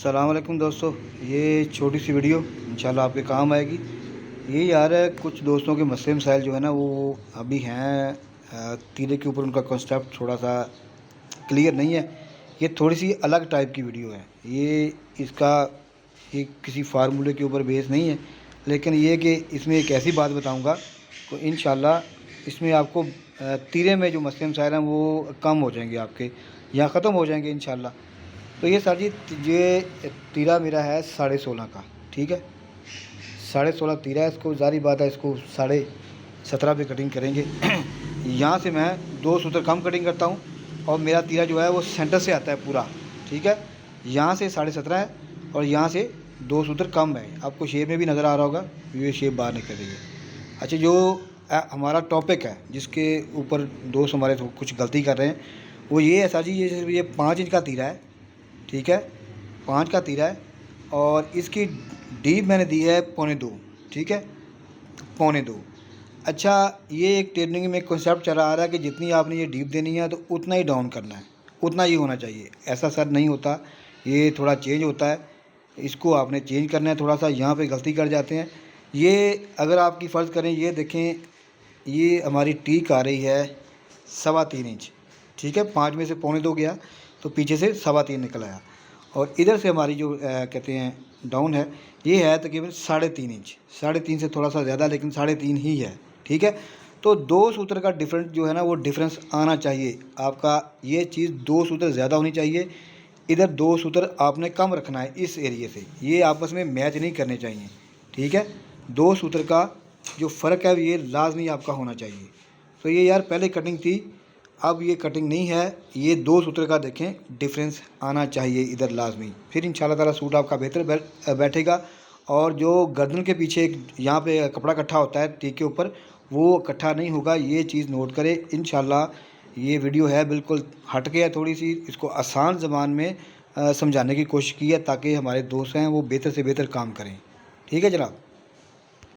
अस्सलाम वालेकुम दोस्तों। ये छोटी सी वीडियो इंशाल्लाह आपके काम आएगी। ये यार कुछ दोस्तों के मसले मसाइल जो है ना वो अभी हैं तीरे के ऊपर, उनका कॉन्सेप्ट थोड़ा सा क्लियर नहीं है। ये थोड़ी सी अलग टाइप की वीडियो है। ये किसी फार्मूले के ऊपर बेस नहीं है, लेकिन ये कि इसमें एक ऐसी बात बताऊंगा तो इंशाल्लाह इसमें आपको तीरे में जो मसले मसाइल हैं वो कम हो जाएंगे, आपके यहाँ ख़त्म हो जाएंगे इंशाल्लाह। तो ये सर जी, ये तीरा मेरा है 16.5 का, ठीक है। 16.5 तीरा है, इसको जारी बात है, इसको 17.5 पे कटिंग करेंगे। यहाँ से मैं 2 सूत्र कम कटिंग करता हूँ और मेरा तीरा जो है वो सेंटर से आता है पूरा, ठीक है। यहाँ से 17.5 है और यहाँ से 2 सूत्र कम है। आपको शेप में भी नज़र आ रहा होगा, ये शेप बाहर निकल रही है। अच्छा, जो हमारा टॉपिक है जिसके ऊपर दोस्त हमारे तो कुछ गलती कर रहे हैं वो ये है सर जी, ये 5 इंच का तीरा है, ठीक है। 5 का तीरा है और इसकी डीप मैंने दी है 1.25, ठीक है, 1.25। अच्छा, ये एक ट्रेनिंग में कॉन्सेप्ट चला आ रहा है कि जितनी आपने ये डीप देनी है तो उतना ही डाउन करना है, उतना ही होना चाहिए। ऐसा सर नहीं होता, ये थोड़ा चेंज होता है, इसको आपने चेंज करना है। थोड़ा सा यहाँ पे गलती कर जाते हैं। ये अगर आपकी फ़र्ज़ करें, ये देखें, ये हमारी टीक आ रही है 3.25 इंच, ठीक है। 5 में से 1.25 गया तो पीछे से 3.25 निकल आया और इधर से हमारी जो कहते हैं डाउन है, ये है तकरीबन 3.5 इंच। 3.5 से थोड़ा सा ज़्यादा, लेकिन 3.5 ही है, ठीक है। तो 2 सूत्र का डिफरेंस जो है ना वो डिफरेंस आना चाहिए आपका। ये चीज़ 2 सूत्र ज़्यादा होनी चाहिए, इधर 2 सूत्र आपने कम रखना है इस एरिए से। ये आपस में मैच नहीं करने चाहिए, ठीक है। 2 सूत्र का जो फ़र्क है ये लाजमी आपका होना चाहिए। तो ये यार पहले कटिंग थी, अब ये कटिंग नहीं है। ये 2 सूत्र का देखें डिफरेंस आना चाहिए इधर लाजमी, फिर इंशाल्लाह ताला सूट आपका बेहतर बैठेगा। और जो गर्दन के पीछे यहाँ पे कपड़ा इकट्ठा होता है टीक के ऊपर, वो इकट्ठा नहीं होगा, ये चीज़ नोट करें इंशाल्लाह। ये वीडियो है बिल्कुल हट के है थोड़ी सी, इसको आसान ज़बान में समझाने की कोशिश की है ताकि हमारे दोस्त हैं वो बेहतर से बेहतर काम करें, ठीक है जनाब।